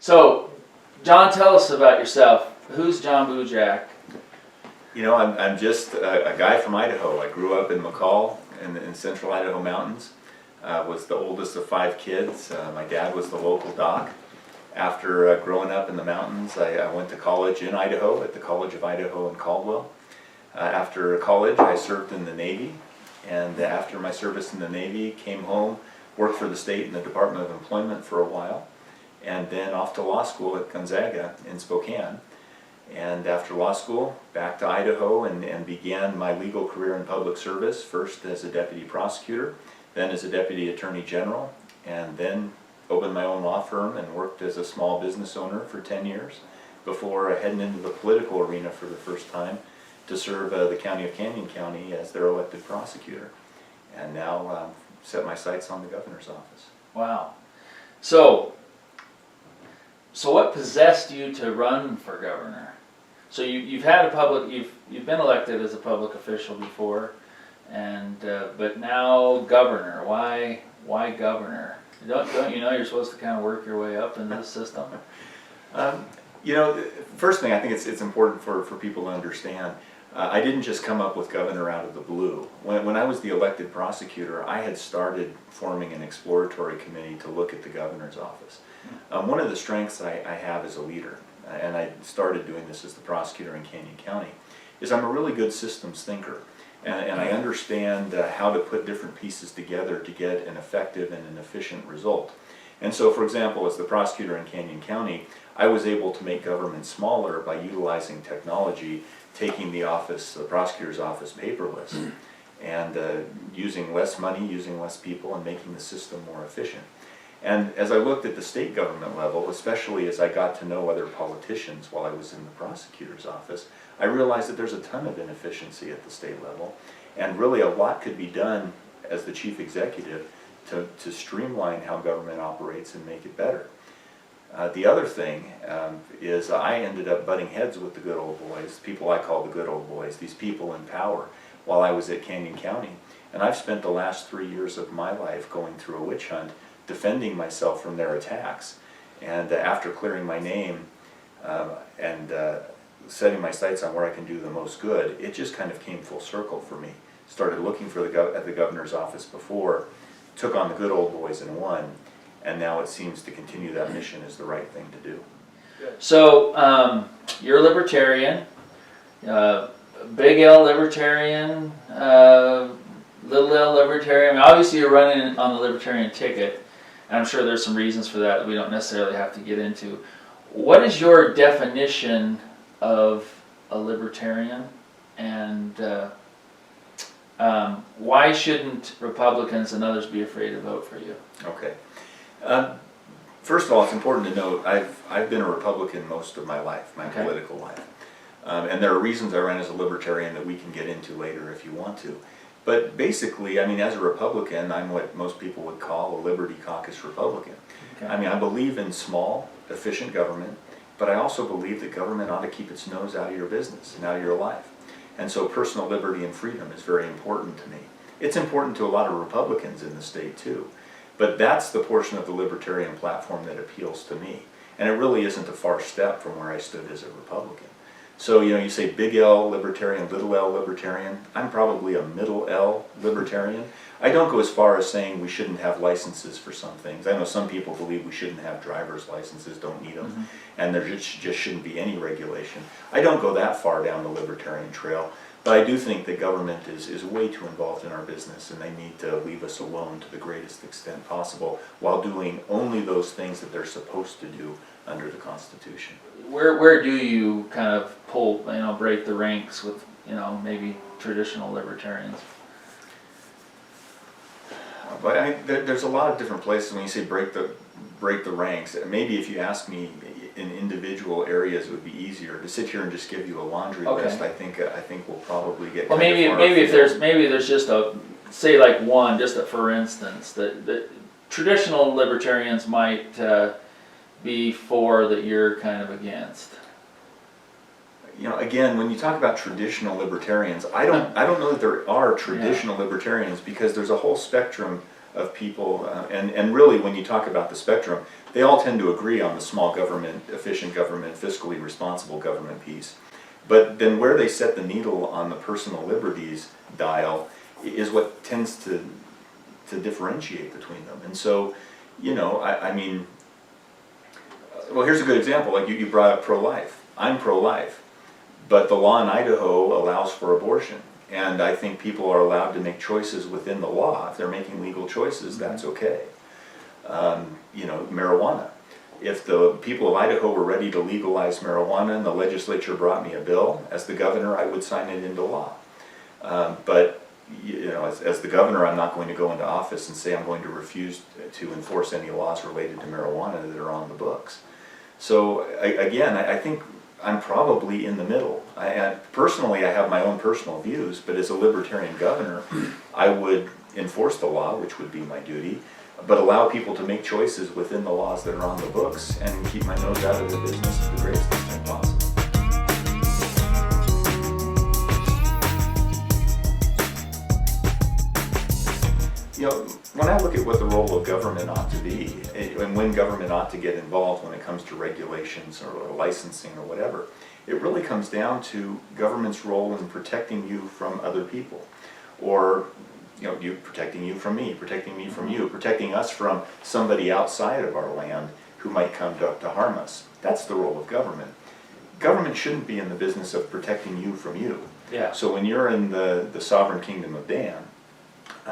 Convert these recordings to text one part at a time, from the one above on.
So, John, tell us about yourself. Who's John Bujak? You know, I'm just a guy from Idaho. I grew up in McCall in central Idaho mountains. Was the oldest of 5 kids. My dad was the local doc. After growing up in the mountains, I went to college in Idaho at the College of Idaho in Caldwell. After college, I served in the Navy, and after my service in the Navy, came home, worked for the state in the Department of Employment for a while, and then off to law school at Gonzaga in Spokane. And after law school, back to Idaho and began my legal career in public service, first as a deputy prosecutor, then as a deputy attorney general, and then opened my own law firm and worked as a small business owner for 10 years before heading into the political arena for the first time to serve the county of Canyon County as their elected prosecutor. And now set my sights on the governor's office. Wow. So what possessed you to run for governor? So you've had you've been elected as a public official before, and but now governor. Why governor? Don't you know you're supposed to kind of work your way up in this system? You know, first thing I think it's important for people to understand. I didn't just come up with governor out of the blue. When I was the elected prosecutor, I had started forming an exploratory committee to look at the governor's office. One of the strengths I have as a leader, and I started doing this as the prosecutor in Canyon County, is I'm a really good systems thinker. And I understand how to put different pieces together to get an effective and an efficient result. And so, for example, as the prosecutor in Canyon County, I was able to make government smaller by utilizing technology, taking the prosecutor's office paperless, and using less money, using less people, and making the system more efficient. And as I looked at the state government level, especially as I got to know other politicians while I was in the prosecutor's office, I realized that there's a ton of inefficiency at the state level, and really a lot could be done as the chief executive to streamline how government operates and make it better. The other thing is I ended up butting heads with the good old boys, people I call the good old boys, these people in power, while I was at Canyon County. And I've spent the last 3 years of my life going through a witch hunt, defending myself from their attacks. And after clearing my name and setting my sights on where I can do the most good, it just kind of came full circle for me. Started looking for at the governor's office before, took on the good old boys and won, and now it seems to continue that mission is the right thing to do. So you're a libertarian, big L libertarian, little L libertarian. I mean, obviously you're running on the libertarian ticket, and I'm sure there's some reasons for that we don't necessarily have to get into. What is your definition of a libertarian, and why shouldn't Republicans and others be afraid to vote for you? Okay. First of all, it's important to note I've been a Republican most of my life, my political life. And there are reasons I ran as a libertarian that we can get into later if you want to. But basically, I mean, as a Republican, I'm what most people would call a Liberty Caucus Republican. Okay. I mean, I believe in small, efficient government, but I also believe that government ought to keep its nose out of your business and out of your life. And so personal liberty and freedom is very important to me. It's important to a lot of Republicans in the state too. But that's the portion of the libertarian platform that appeals to me. And it really isn't a far step from where I stood as a Republican. So, you know, you say big L libertarian, little L libertarian. I'm probably a middle L libertarian. I don't go as far as saying we shouldn't have licenses for some things. I know some people believe we shouldn't have driver's licenses, don't need them, and there just shouldn't be any regulation. I don't go that far down the libertarian trail, but I do think that government is way too involved in our business, and they need to leave us alone to the greatest extent possible while doing only those things that they're supposed to do under the Constitution. Where do you kind of break the ranks with, maybe traditional libertarians? But there's a lot of different places when you say break the ranks. Maybe if you ask me in individual areas, it would be easier to sit here and just give you a laundry list. I think we'll probably get. Well, maybe if there's just a, say like one, just a for instance, that traditional libertarians might be for that you're kind of against. You know, again, when you talk about traditional libertarians, I don't know that there are traditional libertarians, because there's a whole spectrum of people, and really when you talk about the spectrum, they all tend to agree on the small government, efficient government, fiscally responsible government piece. But then where they set the needle on the personal liberties dial is what tends to differentiate between them. And so, you know, I mean, well, here's a good example. Like you brought up pro-life. I'm pro-life, but the law in Idaho allows for abortion. And I think people are allowed to make choices within the law. If they're making legal choices, that's okay. You know, marijuana. If the people of Idaho were ready to legalize marijuana and the legislature brought me a bill, as the governor, I would sign it into law. But you know, as the governor, I'm not going to go into office and say I'm going to refuse to enforce any laws related to marijuana that are on the books. So again, I think I'm probably in the middle. Personally, I have my own personal views, but as a libertarian governor, I would enforce the law, which would be my duty, but allow people to make choices within the laws that are on the books and keep my nose out of the business to the greatest extent possible. You know, when I look at what the role of government ought to be, and when government ought to get involved when it comes to regulations or licensing or whatever, it really comes down to government's role in protecting you from other people. Or, you know, you protecting you from me from you, protecting us from somebody outside of our land who might come to harm us. That's the role of government. Government shouldn't be in the business of protecting you from you. Yeah. So when you're in the sovereign kingdom of Dan,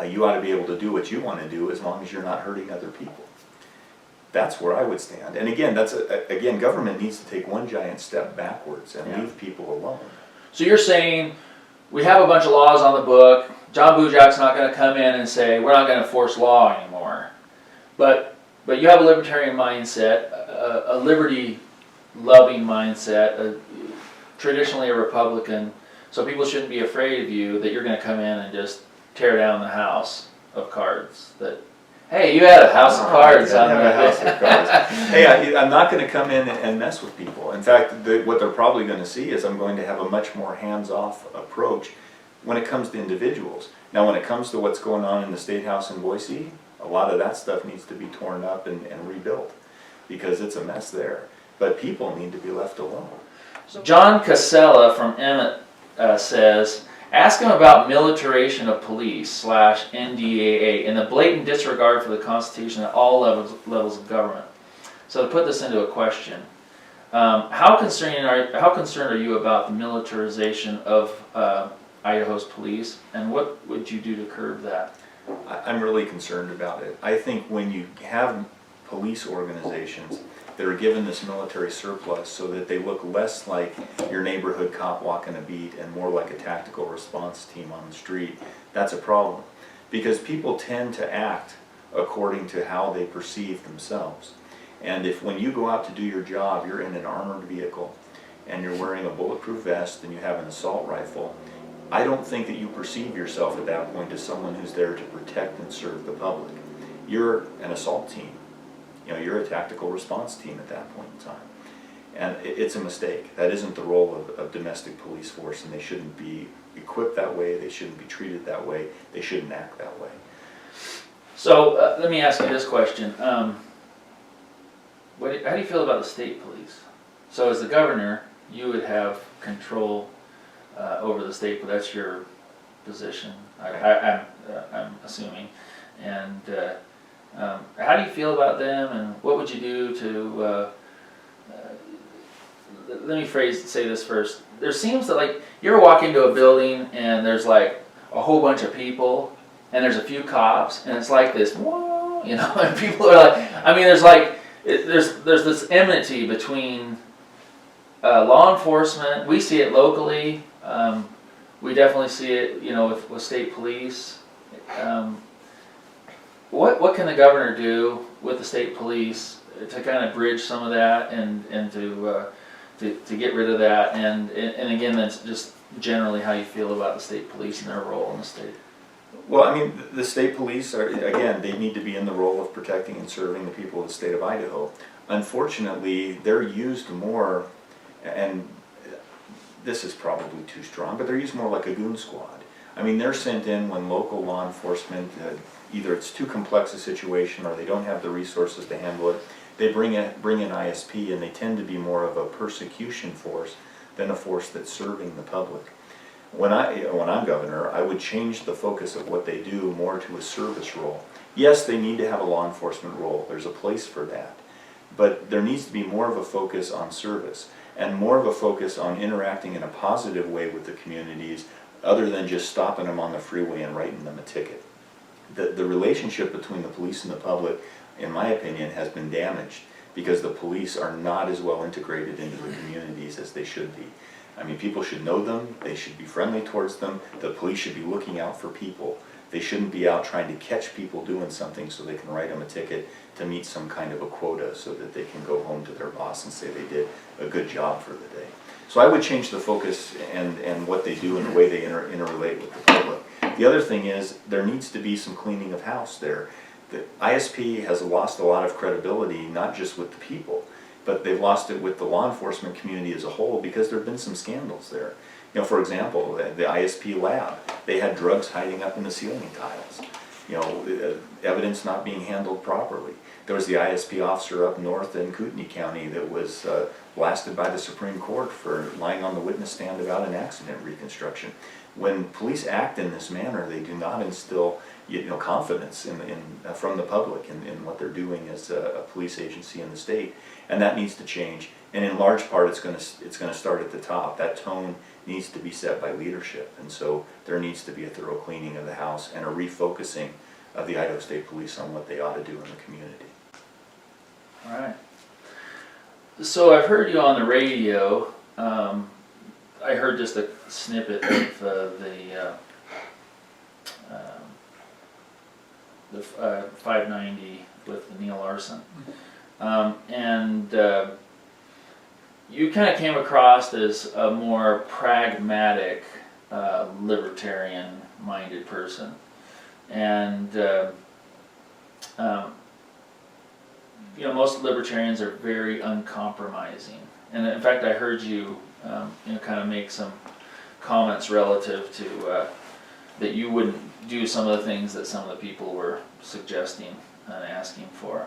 you ought to be able to do what you want to do as long as you're not hurting other people. That's where I would stand. And again, again, government needs to take one giant step backwards and leave people alone. So you're saying we have a bunch of laws on the book. John Bujak's not going to come in and say we're not going to force law anymore. But you have a libertarian mindset, a liberty-loving mindset, traditionally a Republican. So people shouldn't be afraid of you that you're going to come in and just tear down the house of cards. That, hey, you had a house of cards on a house of cards. Hey, I'm not going to come in and mess with people. In fact, what they're probably going to see is I'm going to have a much more hands-off approach when it comes to individuals. Now, when it comes to what's going on in the State House in Boise, a lot of that stuff needs to be torn up and rebuilt because it's a mess there. But people need to be left alone. So John Casella from Emmett says, ask him about militarization of police / NDAA and the blatant disregard for the Constitution at all levels of government. So to put this into a question, how concerned are you about the militarization of Idaho's police, and what would you do to curb that? I'm really concerned about it. I think when you have police organizations that are given this military surplus so that they look less like your neighborhood cop walking a beat and more like a tactical response team on the street, that's a problem. Because people tend to act according to how they perceive themselves. And if when you go out to do your job, you're in an armored vehicle and you're wearing a bulletproof vest and you have an assault rifle, I don't think that you perceive yourself at that point as someone who's there to protect and serve the public. You're an assault team. You know, you're a tactical response team at that point in time. And it's a mistake. That isn't the role of domestic police force, and they shouldn't be equipped that way, they shouldn't be treated that way, they shouldn't act that way. So let me ask you this question. How do you feel about the state police? So as the governor, you would have control over the state, but that's your position, I'm assuming. And how do you feel about them, and what would you do to, let me say this first. There seems that, like, you ever walk into a building and there's like a whole bunch of people and there's a few cops and it's like this, whoa, you know, and people are like, I mean, there's like, there's this enmity between law enforcement. We see it locally. We definitely see it, you know, with state police. What can the governor do with the state police to kind of bridge some of that and to get rid of that? And again, that's just generally how you feel about the state police and their role in the state. Well, I mean, the state police are, again, they need to be in the role of protecting and serving the people of the state of Idaho. Unfortunately, they're used more, and this is probably too strong, but they're used more like a goon squad. I mean, they're sent in when local law enforcement, either it's too complex a situation or they don't have the resources to handle it. They bring in ISP, and they tend to be more of a persecution force than a force that's serving the public. When I'm governor, I would change the focus of what they do more to a service role. Yes, they need to have a law enforcement role. There's a place for that. But there needs to be more of a focus on service and more of a focus on interacting in a positive way with the communities other than just stopping them on the freeway and writing them a ticket. The relationship between the police and the public, in my opinion, has been damaged because the police are not as well integrated into the communities as they should be. I mean, people should know them, they should be friendly towards them, the police should be looking out for people. They shouldn't be out trying to catch people doing something so they can write them a ticket to meet some kind of a quota so that they can go home to their boss and say they did a good job for the day. So I would change the focus and what they do and the way they interrelate with the public. The other thing is there needs to be some cleaning of house there. The ISP has lost a lot of credibility, not just with the people, but they've lost it with the law enforcement community as a whole because there have been some scandals there. You know, for example, the ISP lab, they had drugs hiding up in the ceiling tiles. You know, evidence not being handled properly. There was the ISP officer up north in Kootenai County that was blasted by the Supreme Court for lying on the witness stand about an accident reconstruction. When police act in this manner, they do not instill confidence from the public in what they're doing as a police agency in the state, and that needs to change. And in large part, it's going to start at the top. That tone needs to be set by leadership, and so there needs to be a thorough cleaning of the house and a refocusing of the Idaho State Police on what they ought to do in the community. All right. So I've heard you on the radio. I heard just a snippet of the 590 with Neil Larson, and you kind of came across as a more pragmatic, libertarian-minded person, and most libertarians are very uncompromising. And in fact, I heard you, kind of make some comments relative to that you wouldn't do some of the things that some of the people were suggesting and asking for.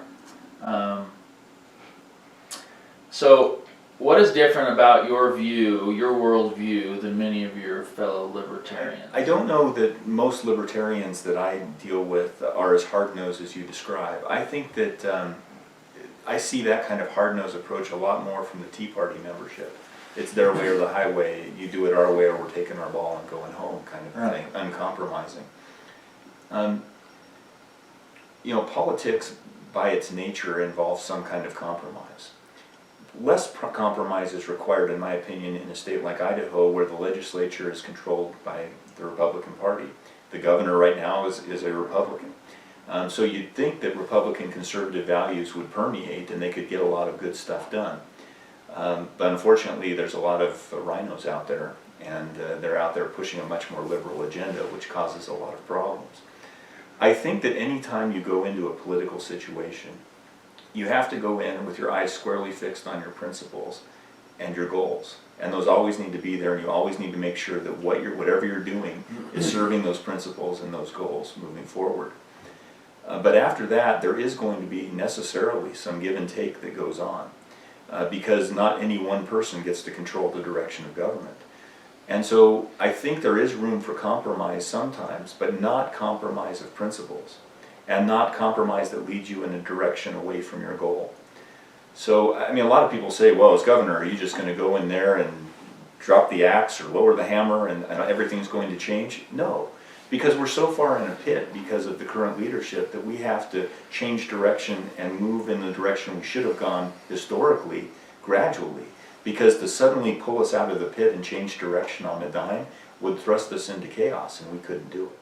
So, what is different about your view, your worldview, than many of your fellow libertarians? I don't know that most libertarians that I deal with are as hard-nosed as you describe. I think that I see that kind of hard-nosed approach a lot more from the Tea Party membership. It's their way or the highway. You do it our way or we're taking our ball and going home kind of thing, uncompromising. Politics by its nature involves some kind of compromise. Less compromise is required, in my opinion, in a state like Idaho where the legislature is controlled by the Republican Party. The governor right now is a Republican. So you'd think that Republican conservative values would permeate and they could get a lot of good stuff done. But unfortunately, there's a lot of rhinos out there, and they're out there pushing a much more liberal agenda, which causes a lot of problems. I think that any time you go into a political situation, you have to go in with your eyes squarely fixed on your principles and your goals. And those always need to be there, and you always need to make sure that whatever you're doing is serving those principles and those goals moving forward. But after that, there is going to be necessarily some give and take that goes on. Because not any one person gets to control the direction of government. And so I think there is room for compromise sometimes, but not compromise of principles, and not compromise that leads you in a direction away from your goal. So, I mean, a lot of people say, well, as governor, are you just going to go in there and drop the axe or lower the hammer and everything's going to change? No. Because we're so far in a pit because of the current leadership that we have to change direction and move in the direction we should have gone historically, gradually. Because to suddenly pull us out of the pit and change direction on a dime would thrust us into chaos, and we couldn't do it.